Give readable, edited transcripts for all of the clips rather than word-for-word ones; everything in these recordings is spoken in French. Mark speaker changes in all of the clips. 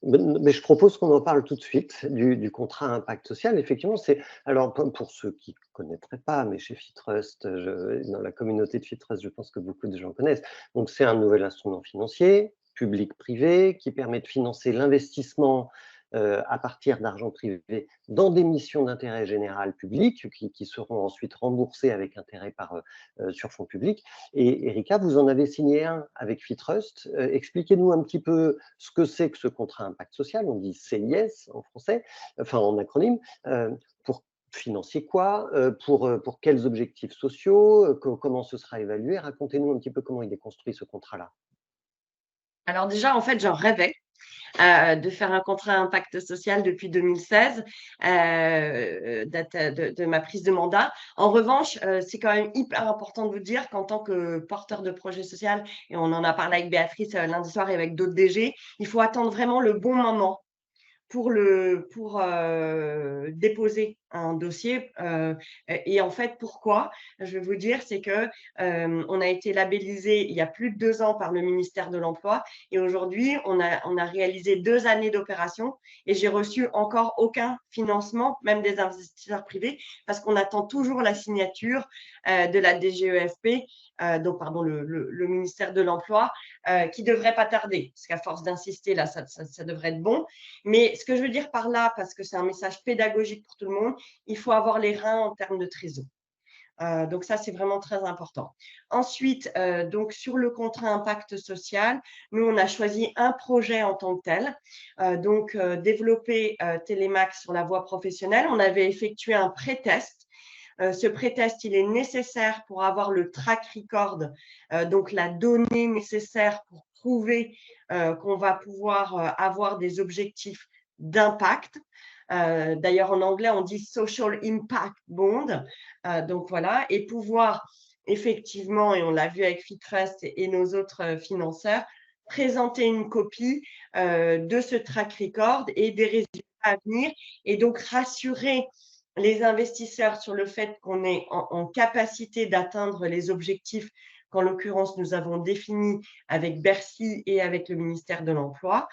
Speaker 1: Mais je propose qu'on en parle tout de suite du contrat à impact social. Effectivement, alors pour ceux qui ne connaîtraient pas, mais chez Fitrust, dans la communauté de Fitrust, je pense que beaucoup de gens connaissent. Donc, c'est un nouvel instrument financier, public-privé, qui permet de financer l'investissement à partir d'argent privé dans des missions d'intérêt général public qui seront ensuite remboursées avec intérêt sur fonds publics. Et Erika, vous en avez signé un avec Fitrust. Expliquez-nous un petit peu ce que c'est que ce contrat impact social. On dit CIS en français, enfin en acronyme. Pour financer quoi, pour quels objectifs sociaux, comment ce sera évalué? Racontez-nous un petit peu comment il est construit ce contrat-là.
Speaker 2: Alors déjà, en fait, j'en rêvais de faire un contrat impact social depuis 2016, date de ma prise de mandat. En revanche, c'est quand même hyper important de vous dire qu'en tant que porteur de projet social, et on en a parlé avec Béatrice lundi soir et avec d'autres DG, il faut attendre vraiment le bon moment pour déposer un dossier. Et en fait, pourquoi? Je vais vous dire, c'est que on a été labellisé il y a plus de 2 ans par le ministère de l'Emploi et aujourd'hui, on a réalisé 2 années d'opération et j'ai reçu encore aucun financement, même des investisseurs privés, parce qu'on attend toujours la signature de la DGEFP, donc pardon, le ministère de l'Emploi, qui devrait pas tarder, parce qu'à force d'insister, là, ça devrait être bon. Mais ce que je veux dire par là, parce que c'est un message pédagogique pour tout le monde, il faut avoir les reins en termes de trésor. Donc ça, c'est vraiment très important. Ensuite, donc sur le contrat impact social, nous, on a choisi un projet en tant que tel. Développer Télémac sur la voie professionnelle. On avait effectué un pré-test. Ce pré-test, il est nécessaire pour avoir le track record, donc la donnée nécessaire pour prouver qu'on va pouvoir avoir des objectifs d'impact. D'ailleurs, en anglais, on dit Social Impact Bond. Donc voilà, et pouvoir effectivement, et on l'a vu avec Fitrust et nos autres financeurs, présenter une copie de ce track record et des résultats à venir, et donc rassurer les investisseurs sur le fait qu'on est en capacité d'atteindre les objectifs qu'en l'occurrence nous avons définis avec Bercy et avec le ministère de l'Emploi,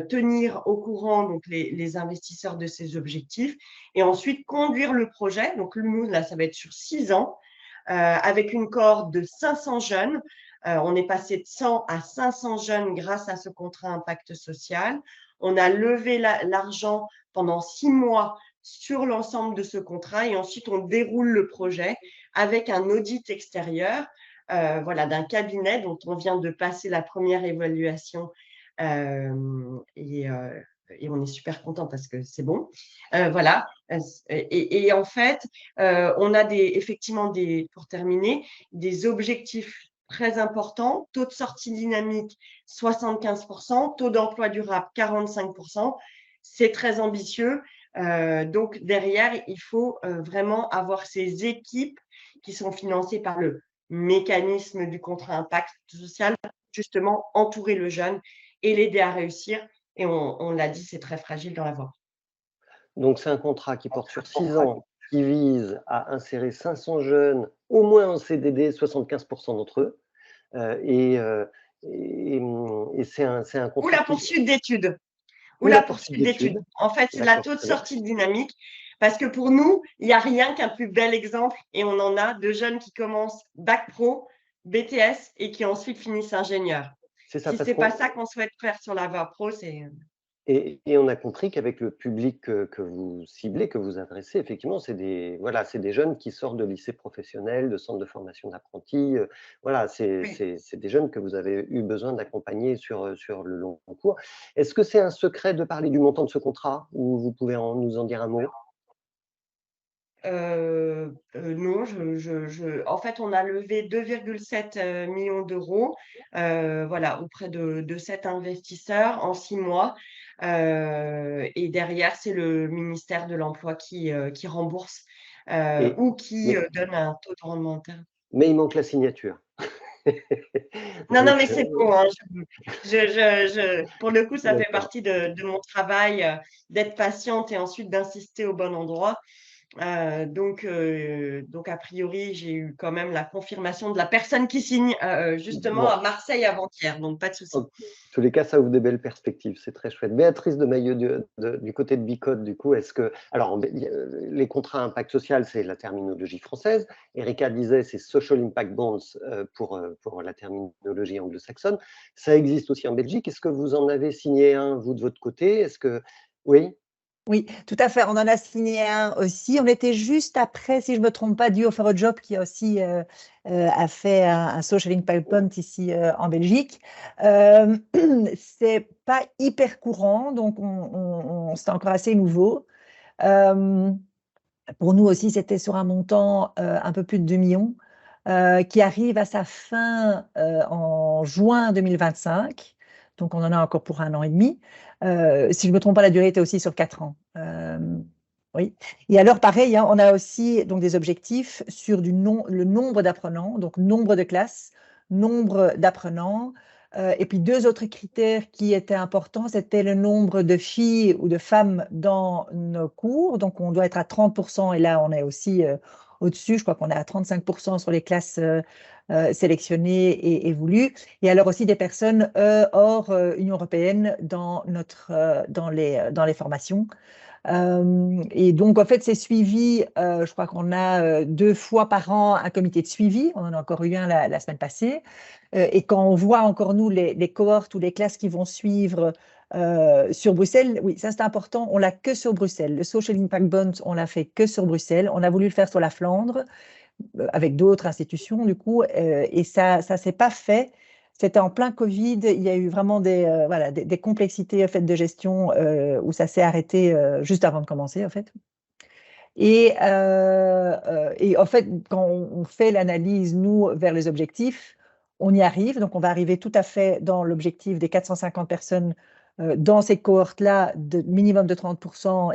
Speaker 2: tenir au courant donc les investisseurs de ces objectifs et ensuite conduire le projet. Donc nous, là, ça va être sur 6 ans avec une cohorte de 500 jeunes. On est passé de 100 à 500 jeunes grâce à ce contrat impact social. On a levé l'argent pendant 6 mois sur l'ensemble de ce contrat et ensuite on déroule le projet avec un audit extérieur voilà, d'un cabinet dont on vient de passer la première évaluation et on est super content parce que c'est bon. Voilà. Et en fait, on a effectivement pour terminer, des objectifs très importants. Taux de sortie dynamique, 75%. Taux d'emploi durable, 45%. C'est très ambitieux. Donc, derrière, il faut vraiment avoir ces équipes qui sont financées par le mécanisme du contrat impact social, justement entourer le jeune et l'aider à réussir. Et on l'a dit, c'est très fragile dans la voie.
Speaker 1: Donc, c'est un contrat qui porte sur 6 ans, qui vise à insérer 500 jeunes, au moins en CDD, 75% d'entre eux. Et c'est un contrat.
Speaker 2: Ou la poursuite d'études. Ou la poursuite d'études. En fait, c'est la taux de sortie dynamique. Parce que pour nous, il n'y a rien qu'un plus bel exemple, et on en a, de jeunes qui commencent bac pro, BTS, et qui ensuite finissent ingénieurs. Si ce n'est pas ça qu'on souhaite faire sur la voie pro, c'est…
Speaker 1: Et on a compris qu'avec le public que vous ciblez, que vous adressez, effectivement, c'est des jeunes qui sortent de lycées professionnels, de centres de formation d'apprentis. Voilà, c'est des jeunes que vous avez eu besoin d'accompagner sur le long cours. Est-ce que c'est un secret de parler du montant de ce contrat ou vous pouvez nous en dire un mot?
Speaker 2: Non, en fait, on a levé 2,7 millions d'euros voilà, auprès de 7 investisseurs en 6 mois. Et derrière, c'est le ministère de l'Emploi qui rembourse ou qui donne un taux de rendement interne.
Speaker 1: Mais il manque la signature.
Speaker 2: Non, mais c'est bon. Hein, pour le coup, ça fait partie de mon travail d'être patiente et ensuite d'insister au bon endroit. Donc a priori, j'ai eu quand même la confirmation de la personne qui signe, justement
Speaker 1: Bon,
Speaker 2: à Marseille avant-hier, donc pas de souci.
Speaker 1: en tous les cas, ça ouvre des belles perspectives, c'est très chouette. Béatrice de Maillot, du côté de Bicode, du coup, est-ce que… Alors, les contrats à impact social, c'est la terminologie française. Erika disait, c'est Social Impact Bonds pour la terminologie anglo-saxonne. Ça existe aussi en Belgique. Est-ce que vous en avez signé un, vous, de votre côté? Est-ce que… Oui.
Speaker 3: Oui, tout à fait. On en a signé un aussi. On était juste après, si je ne me trompe pas, Duo for a Job qui aussi a fait un Social Impact Bond ici en Belgique. C'est pas hyper courant, donc c'est encore assez nouveau. Pour nous aussi, c'était sur un montant un peu plus de 2 millions qui arrive à sa fin en juin 2025. Donc, on en a encore pour 1 an et demi. Si je ne me trompe pas, la durée était aussi sur 4 ans. Oui. Et alors, pareil, hein, on a aussi donc, des objectifs sur le nombre d'apprenants, donc nombre de classes, nombre d'apprenants. Et puis, 2 autres critères qui étaient importants, c'était le nombre de filles ou de femmes dans nos cours. Donc, on doit être à 30%, et là, on est aussi au-dessus. Je crois qu'on est à 35% sur les classes sélectionnées et voulues. Et alors aussi des personnes hors Union européenne dans les formations. Et donc, en fait, c'est suivi, je crois qu'on a 2 fois par an un comité de suivi. On en a encore eu un la semaine passée. Et quand on voit encore, nous, les cohortes ou les classes qui vont suivre sur Bruxelles, oui, ça c'est important, on l'a que sur Bruxelles. Le Social Impact Bond, on l'a fait que sur Bruxelles. On a voulu le faire sur la Flandre, avec d'autres institutions, du coup, et ça ne s'est pas fait. C'était en plein Covid, il y a eu vraiment des complexités en fait, de gestion où ça s'est arrêté juste avant de commencer, en fait. Et en fait, quand on fait l'analyse, nous, vers les objectifs, on y arrive. Donc, on va arriver tout à fait dans l'objectif des 450 personnes dans ces cohortes-là, de minimum de 30%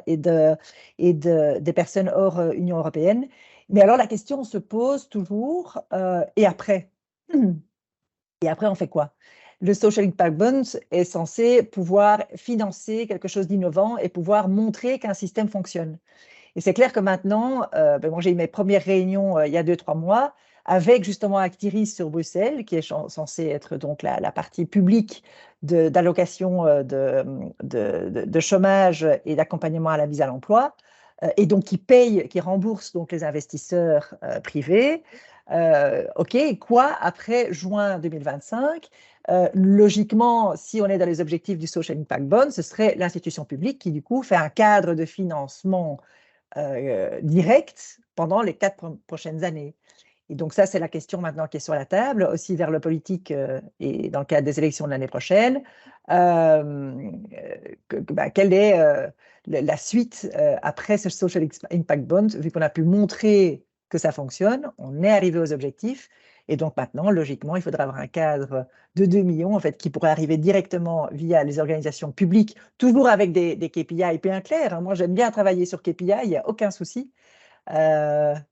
Speaker 3: des personnes hors Union européenne. Mais alors, la question se pose toujours, et après? Et après, on fait quoi? Le Social Impact Bond est censé pouvoir financer quelque chose d'innovant et pouvoir montrer qu'un système fonctionne. Et c'est clair que maintenant, moi j'ai eu mes premières réunions il y a 2-3 mois avec justement Actiris sur Bruxelles, qui est censé être donc la partie publique d'allocation de chômage et d'accompagnement à la mise à l'emploi, et donc qui rembourse donc les investisseurs privés. OK, quoi après juin 2025? Logiquement, si on est dans les objectifs du Social Impact Bond, ce serait l'institution publique qui du coup fait un cadre de financement direct pendant les 4 prochaines années. Et donc ça, c'est la question maintenant qui est sur la table, aussi vers le politique et dans le cadre des élections de l'année prochaine. Quelle est la suite après ce Social Impact Bond, vu qu'on a pu montrer que ça fonctionne, on est arrivé aux objectifs, et donc maintenant, logiquement, il faudra avoir un cadre de 2 millions, en fait, qui pourrait arriver directement via les organisations publiques, toujours avec des KPI bien clairs. Hein. Moi, j'aime bien travailler sur KPI, il n'y a aucun souci.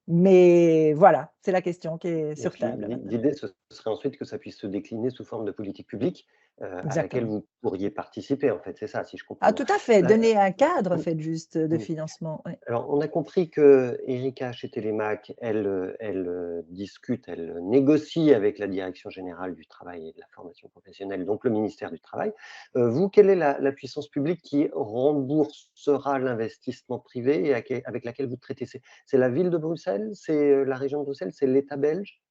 Speaker 3: Mais voilà, c'est la question qui est sur table.
Speaker 1: L'idée, ce serait ensuite que ça puisse se décliner sous forme de politique publique à laquelle vous pourriez participer, en fait. C'est ça, si je comprends
Speaker 3: Ah,
Speaker 1: bien.
Speaker 3: tout à fait, donner un cadre, fait, juste de financement. Ouais.
Speaker 1: Alors, on a compris que Erika, chez Télémac, elle discute, elle négocie avec la Direction générale du travail et de la formation professionnelle, donc le ministère du Travail. Vous, quelle est la puissance publique qui remboursera l'investissement privé et avec laquelle vous traitez? C'est la ville de Bruxelles? C'est la région de Bruxelles? C'est l'État belge?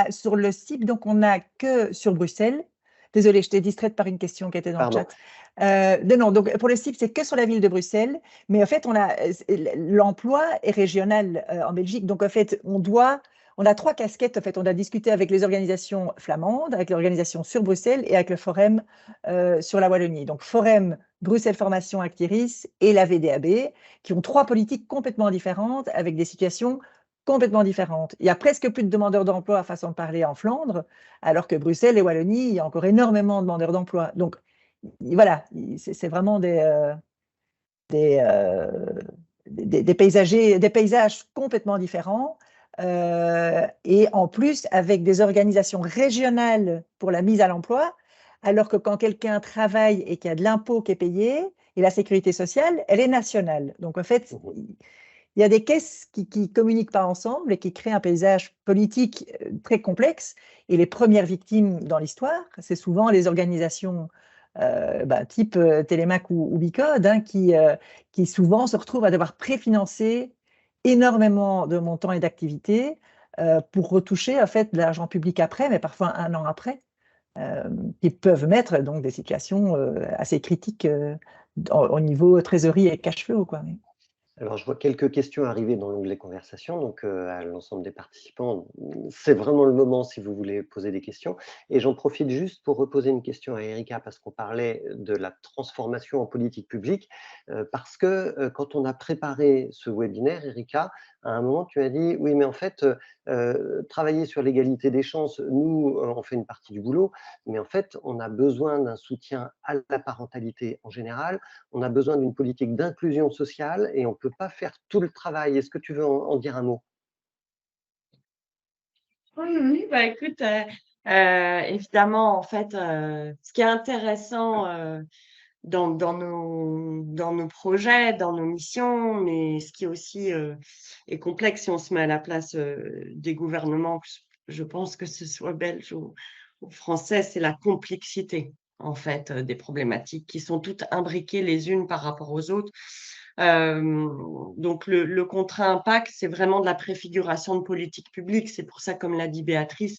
Speaker 3: Sur le site, donc on n'a que sur Bruxelles. Désolée, je t'ai distraite par une question qui était dans
Speaker 1: Pardon.
Speaker 3: le chat. Non, donc pour le CIP, c'est que sur la ville de Bruxelles, mais en fait, l'emploi est régional en Belgique, donc en fait, on a 3 casquettes. En fait, on a discuté avec les organisations flamandes, avec l'organisation sur Bruxelles et avec le Forum sur la Wallonie. Donc Forum, Bruxelles Formation Actiris et la VDAB, qui ont 3 politiques complètement différentes avec des situations complètement différentes. Il y a presque plus de demandeurs d'emploi, façon de parler, en Flandre, alors que Bruxelles et Wallonie, il y a encore énormément de demandeurs d'emploi. Donc, voilà, c'est vraiment des paysages complètement différents. Et en plus, avec des organisations régionales pour la mise à l'emploi, alors que quand quelqu'un travaille et qu'il y a de l'impôt qui est payé, et la sécurité sociale, elle est nationale. Donc, en fait,
Speaker 1: Mhm.
Speaker 3: il y a des caisses qui ne communiquent pas ensemble et qui créent un paysage politique très complexe. Et les premières victimes dans l'histoire, c'est souvent les organisations type Télémac ou Bicode, hein, qui souvent se retrouvent à devoir préfinancer énormément de montants et d'activités pour retoucher en fait de l'argent public après, mais parfois un an après, qui peuvent mettre donc des situations assez critiques au niveau trésorerie et cash flow, quoi.
Speaker 1: Alors, je vois quelques questions arriver dans l'onglet conversation, donc à l'ensemble des participants. C'est vraiment le moment si vous voulez poser des questions. Et j'en profite juste pour reposer une question à Erika, parce qu'on parlait de la transformation en politique publique, parce que quand on a préparé ce webinaire, Erika, à un moment, tu as dit, oui, mais en fait, travailler sur l'égalité des chances, nous, on fait une partie du boulot, mais en fait, on a besoin d'un soutien à la parentalité en général, on a besoin d'une politique d'inclusion sociale et on ne peut pas faire tout le travail. Est-ce que tu veux en dire un mot?
Speaker 2: Oui, oui, bah écoute, évidemment, en fait, ce qui est intéressant dans nos projets, dans nos missions, mais ce qui aussi est complexe si on se met à la place des gouvernements, je pense que ce soit belge ou français, c'est la complexité, en fait, des problématiques qui sont toutes imbriquées les unes par rapport aux autres. Donc le contrat impact, c'est vraiment de la préfiguration de politique publique. C'est pour ça, comme l'a dit Béatrice,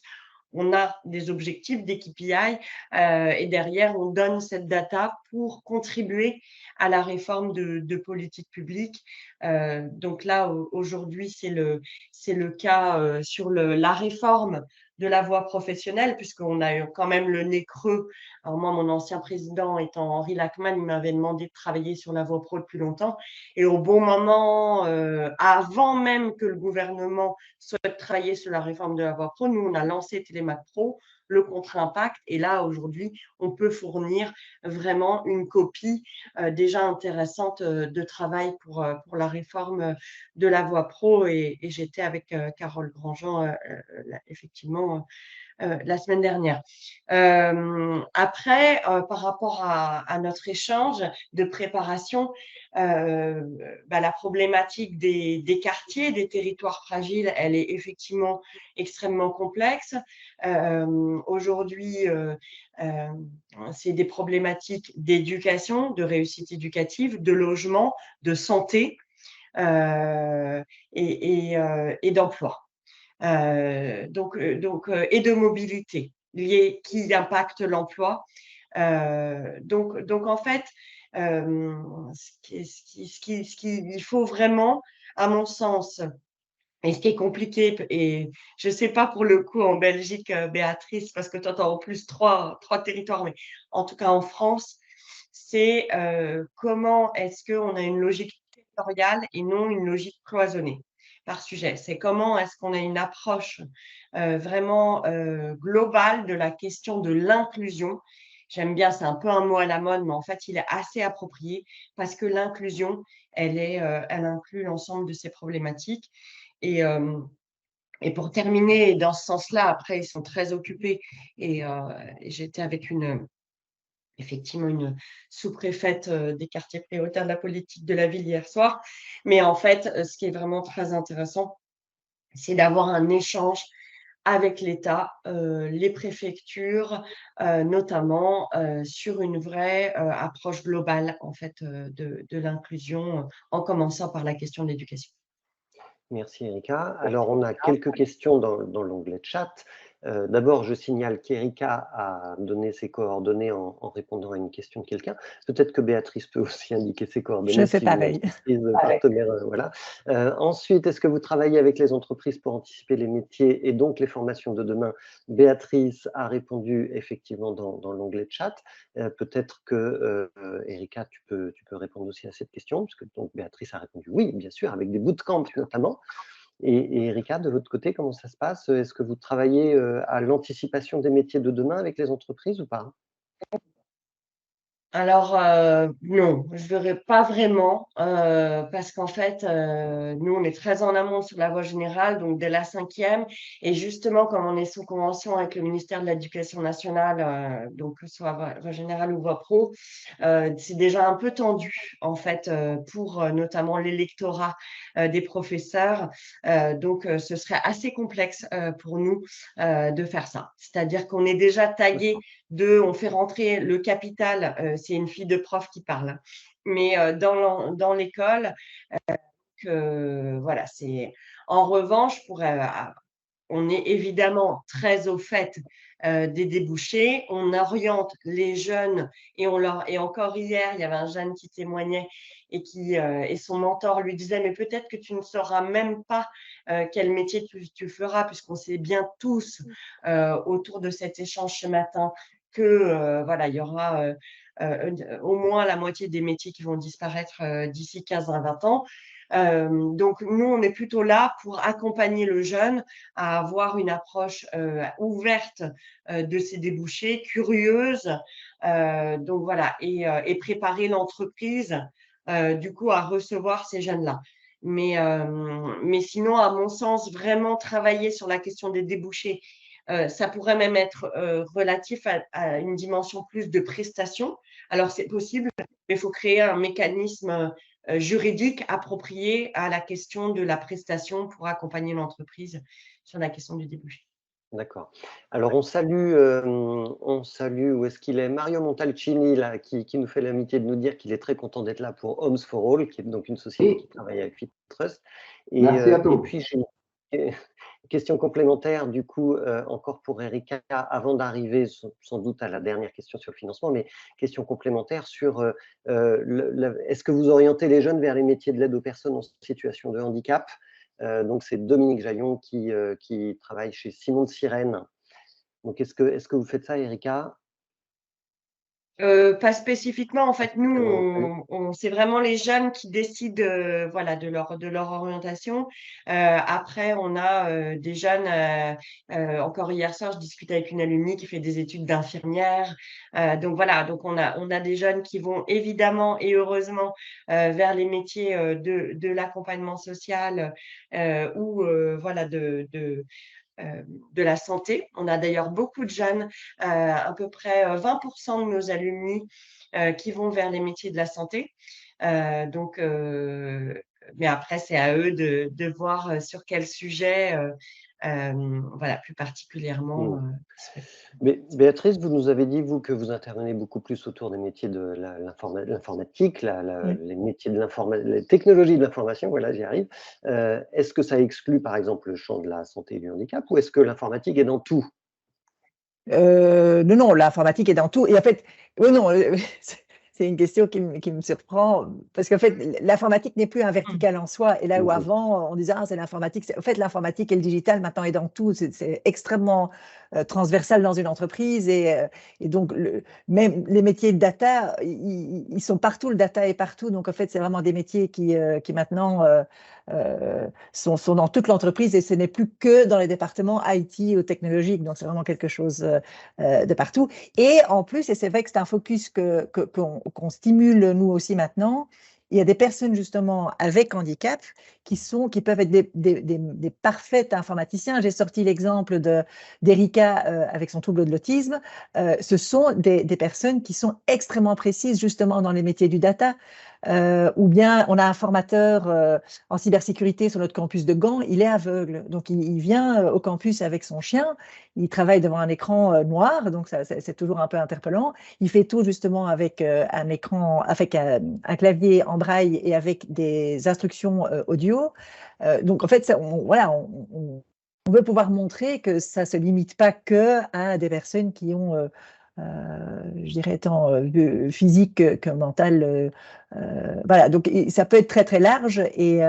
Speaker 2: on a des objectifs, des KPI, et derrière, on donne cette data pour contribuer à la réforme de politique publique. Donc là, aujourd'hui, c'est le cas sur la réforme de la voie professionnelle, puisqu'on a eu quand même le nez creux. Alors moi, mon ancien président étant Henri Lachmann, il m'avait demandé de travailler sur la voie pro depuis longtemps. Et au bon moment, avant même que le gouvernement souhaite travailler sur la réforme de la voie pro, nous, on a lancé Télémac Pro, le contrat impact. Et là, aujourd'hui, on peut fournir vraiment une copie déjà intéressante de travail pour la réforme de la voie pro. Et j'étais avec Carole Grandjean, effectivement, la semaine dernière. Après, par rapport à notre échange de préparation, la problématique des quartiers, des territoires fragiles, elle est effectivement extrêmement complexe. Aujourd'hui, c'est des problématiques d'éducation, de réussite éducative, de logement, de santé et d'emploi. Et de mobilité qui impacte l'emploi. Donc, en fait, il faut vraiment, à mon sens, et ce qui est compliqué, et je ne sais pas pour le coup en Belgique, Béatrice, parce que tu entends en plus trois territoires, mais en tout cas en France, c'est comment est-ce qu'on a une logique territoriale et non une logique cloisonnée par sujet. C'est comment est-ce qu'on a une approche vraiment globale de la question de l'inclusion. J'aime bien, c'est un peu un mot à la mode, mais en fait, il est assez approprié parce que l'inclusion, elle inclut l'ensemble de ces problématiques. Et, euh, et pour terminer, dans ce sens-là, après, ils sont très occupés. Et j'étais avec effectivement une sous-préfète des quartiers prioritaires de la politique de la ville hier soir. Mais en fait, ce qui est vraiment très intéressant, c'est d'avoir un échange avec l'État, les préfectures, notamment sur une vraie approche globale en fait de l'inclusion, en commençant par la question de l'éducation.
Speaker 1: Merci Erika. Alors, on a quelques questions dans l'onglet chat. D'abord, je signale qu'Erika a donné ses coordonnées en répondant à une question de quelqu'un. Peut-être que Béatrice peut aussi indiquer ses
Speaker 3: Je
Speaker 1: coordonnées
Speaker 3: fais
Speaker 1: si une
Speaker 3: pareil.
Speaker 1: entreprise partenaire, voilà. Ensuite, est-ce que vous travaillez avec les entreprises pour anticiper les métiers et donc les formations de demain? Béatrice a répondu effectivement dans l'onglet chat. Peut-être que Erika, tu peux répondre aussi à cette question, puisque donc Béatrice a répondu oui, bien sûr, avec des bootcamps notamment. Et Erika, de votre côté, comment ça se passe? Est-ce que vous travaillez à l'anticipation des métiers de demain avec les entreprises ou pas?
Speaker 2: Alors, non, je dirais pas vraiment, parce qu'en fait, nous, on est très en amont sur la voie générale, donc dès la 5e. Et justement, comme on est sous convention avec le ministère de l'Éducation nationale, donc que ce soit voie générale ou voie pro, c'est déjà un peu tendu, en fait, pour notamment l'électorat des professeurs. Donc, ce serait assez complexe pour nous de faire ça. C'est-à-dire qu'on est déjà tagué on fait rentrer le capital, c'est une fille de prof qui parle, hein, mais dans l'école, voilà, c'est en revanche, on est évidemment très au fait des débouchés. On oriente les jeunes et encore hier, il y avait un jeune qui témoignait et son mentor lui disait, mais peut-être que tu ne sauras même pas quel métier tu feras, puisqu'on sait bien tous autour de cet échange ce matin que voilà, il y aura au moins la moitié des métiers qui vont disparaître d'ici 15 à 20 ans. Donc, nous, on est plutôt là pour accompagner le jeune à avoir une approche ouverte de ses débouchés, curieuse, donc voilà, et préparer l'entreprise du coup à recevoir ces jeunes-là. Mais sinon, à mon sens, vraiment travailler sur la question des débouchés, ça pourrait même être relatif à une dimension plus de prestation. Alors, c'est possible, mais il faut créer un mécanisme juridique approprié à la question de la prestation pour accompagner l'entreprise sur la question du débouché.
Speaker 1: D'accord. Alors on salue, où est-ce qu'il est? Mario Montalcini, là, qui nous fait l'amitié de nous dire qu'il est très content d'être là pour Homes for All, qui est donc une société qui travaille avec Fit Trust.
Speaker 4: Merci à
Speaker 1: Et
Speaker 4: tous.
Speaker 1: puis j'ai une question complémentaire, du coup, encore pour Erika, avant d'arriver sans doute à la dernière question sur le financement, mais question complémentaire sur est-ce que vous orientez les jeunes vers les métiers de l'aide aux personnes en situation de handicap? Donc c'est Dominique Jaillon qui travaille chez Simon de Sirène. Donc est-ce que vous faites ça, Erika?
Speaker 2: Pas spécifiquement. En fait, nous, c'est vraiment les jeunes qui décident, voilà, de leur orientation. Après, on a des jeunes. Encore hier soir, je discutais avec une alumni qui fait des études d'infirmière. Donc voilà, donc on a des jeunes qui vont évidemment et heureusement vers les métiers de l'accompagnement social ou voilà de la santé. On a d'ailleurs beaucoup de jeunes, à peu près 20% de nos alumni qui vont vers les métiers de la santé. Donc, mais après, c'est à eux de voir sur quel sujet, voilà, plus particulièrement.
Speaker 1: Mais Béatrice, vous nous avez dit, vous, que vous intervenez beaucoup plus autour des métiers de l'informatique, les métiers de les technologies de l'information, voilà, j'y arrive. Est-ce que ça exclut, par exemple, le champ de la santé et du handicap, ou est-ce que l'informatique est dans tout?
Speaker 3: Non, l'informatique est dans tout. Et en fait, oui, non, c'est une question qui me surprend, parce qu'en fait, l'informatique n'est plus un vertical en soi. Et là où avant, on disait, ah, c'est l'informatique. En fait, l'informatique et le digital, maintenant, est dans tout. C'est extrêmement transversal dans une entreprise. Et donc, même les métiers de data, ils sont partout. Le data est partout. Donc, en fait, c'est vraiment des métiers qui maintenant sont dans toute l'entreprise, et ce n'est plus que dans les départements IT ou technologiques. Donc, c'est vraiment quelque chose de partout. Et en plus, et c'est vrai que c'est un focus qu'on stimule nous aussi maintenant, il y a des personnes justement avec handicap qui peuvent être des parfaits informaticiens. J'ai sorti l'exemple d'Erika avec son trouble de l'autisme. Ce sont des personnes qui sont extrêmement précises justement dans les métiers du data. Ou bien on a un formateur en cybersécurité sur notre campus de Gand, il est aveugle. Donc il vient au campus avec son chien, il travaille devant un écran noir, donc c'est toujours un peu interpellant. Il fait tout justement avec un écran, avec un clavier en braille et avec des instructions audio. Donc en fait, voilà, on veut pouvoir montrer que ça ne se limite pas que à des personnes qui ont je dirais tant physique que mental. Voilà, donc ça peut être très très large, et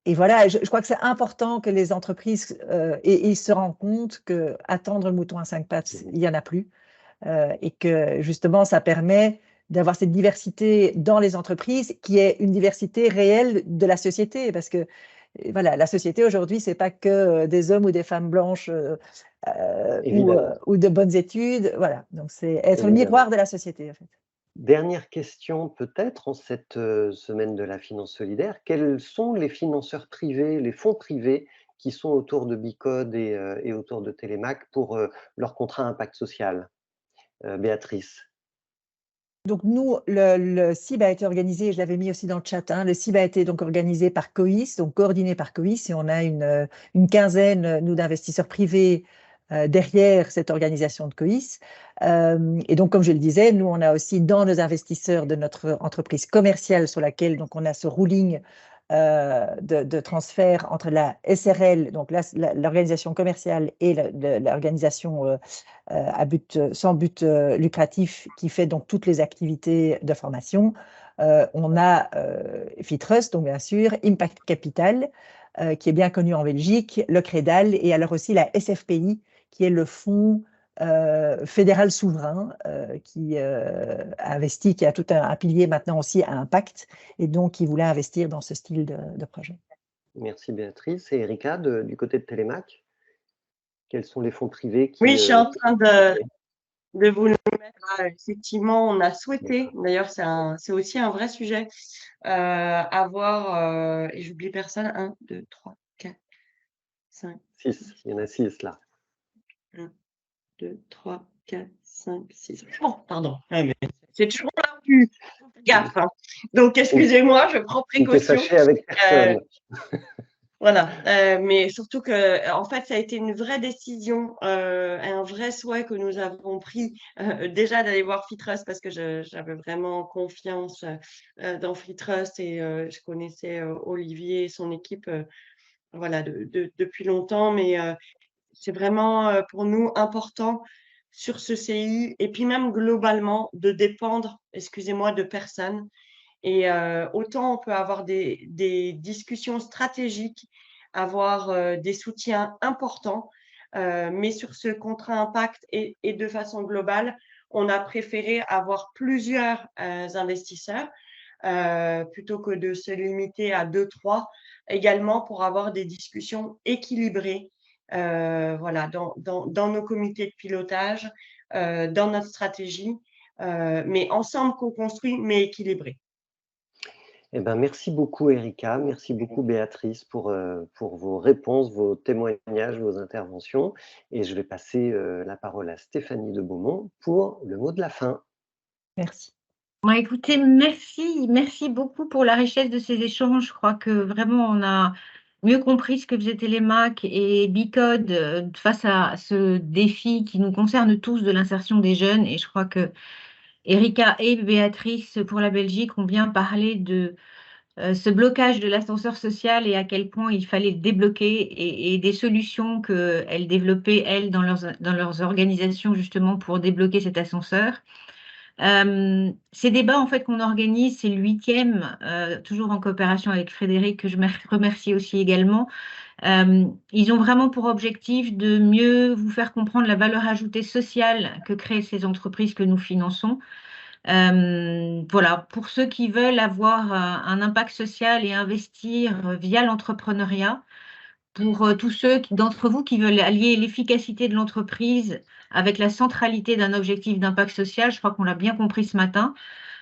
Speaker 3: voilà, je crois que c'est important que les entreprises et se rendent compte que attendre le mouton à 5 pattes, il n'y en a plus, et que justement ça permet d'avoir cette diversité dans les entreprises qui est une diversité réelle de la société, parce que voilà, la société aujourd'hui, c'est pas que des hommes ou des femmes blanches ou de bonnes études. Voilà, donc c'est être le miroir de la société, en fait.
Speaker 1: Dernière question peut-être en cette semaine de la finance solidaire. Quels sont les financeurs privés, les fonds privés qui sont autour de Bicode et autour de Télémac pour leur contrat impact social? Béatrice.
Speaker 3: Donc nous, le CIB a été organisé, je l'avais mis aussi dans le chat, hein, le CIB a été donc organisé par COIS, donc coordonné par COIS, et on a une quinzaine, nous, d'investisseurs privés derrière cette organisation de COIS. Et donc, comme je le disais, nous, on a aussi dans nos investisseurs de notre entreprise commerciale sur laquelle donc, on a ce ruling de transfert entre la SRL, donc l'organisation commerciale, et l'organisation sans but lucratif qui fait donc toutes les activités de formation. On a Fitrust, donc bien sûr, Impact Capital, qui est bien connu en Belgique, le Credal, et alors aussi la SFPI, qui est le fonds fédéral souverain qui investit, qui a tout un pilier maintenant aussi à impact, et donc qui voulait investir dans ce style de projet.
Speaker 1: Merci Béatrice. Et Erika, du côté de Télémac, quels sont les fonds privés qui...
Speaker 2: Oui, je suis en train de vous le mettre là. Effectivement, on a souhaité, d'ailleurs c'est aussi un vrai sujet, avoir, et j'oublie personne, 1, 2, 3, 4, 5,
Speaker 1: 6, il y en a 6 là.
Speaker 2: 1, 2, 3, 4, 5, 6. Oh, pardon, c'est toujours là plus gaffe. Hein. Donc, excusez-moi, je prends précaution.
Speaker 1: Fâché avec personne.
Speaker 2: Voilà, mais surtout que, en fait, ça a été une vraie décision, un vrai souhait que nous avons pris déjà d'aller voir Fitrust parce que j'avais vraiment confiance dans Fitrust et je connaissais Olivier et son équipe voilà, depuis longtemps, mais c'est vraiment pour nous important sur ce CI et puis même globalement de dépendre, excusez-moi, de personne. Et autant on peut avoir des discussions stratégiques, avoir des soutiens importants, mais sur ce contrat impact et de façon globale, on a préféré avoir plusieurs investisseurs plutôt que de se limiter à 2-3, également pour avoir des discussions équilibrées voilà, dans nos comités de pilotage, dans notre stratégie, mais ensemble co-construit, mais équilibré.
Speaker 1: Eh ben, merci beaucoup Erika, merci beaucoup Béatrice pour vos réponses, vos témoignages, vos interventions. Et je vais passer la parole à Stéphanie de Beaumont pour le mot de la fin.
Speaker 3: Merci.
Speaker 4: Bon, écoutez, merci beaucoup pour la richesse de ces échanges. Je crois que vraiment on a mieux compris ce que faisait Télémac et Bicode face à ce défi qui nous concerne tous de l'insertion des jeunes. Et je crois que Erika et Béatrice pour la Belgique ont bien parlé de ce blocage de l'ascenseur social et à quel point il fallait le débloquer et des solutions qu'elles développaient, elles, dans leurs organisations, justement, pour débloquer cet ascenseur. Ces débats, en fait, qu'on organise, c'est le 8e, toujours en coopération avec Frédéric, que je remercie aussi également. Ils ont vraiment pour objectif de mieux vous faire comprendre la valeur ajoutée sociale que créent ces entreprises que nous finançons. Voilà, pour ceux qui veulent avoir un impact social et investir via l'entrepreneuriat, pour tous ceux d'entre vous qui veulent allier l'efficacité de l'entreprise avec la centralité d'un objectif d'impact social, je crois qu'on l'a bien compris ce matin.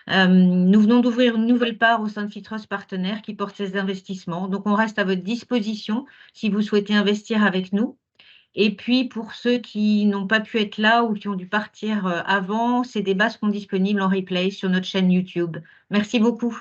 Speaker 4: Nous venons d'ouvrir une nouvelle part au sein de Fitrust Partenaires qui porte ces investissements. Donc, on reste à votre disposition si vous souhaitez investir avec nous. Et puis, pour ceux qui n'ont pas pu être là ou qui ont dû partir avant, ces débats seront disponibles en replay sur notre chaîne YouTube. Merci beaucoup.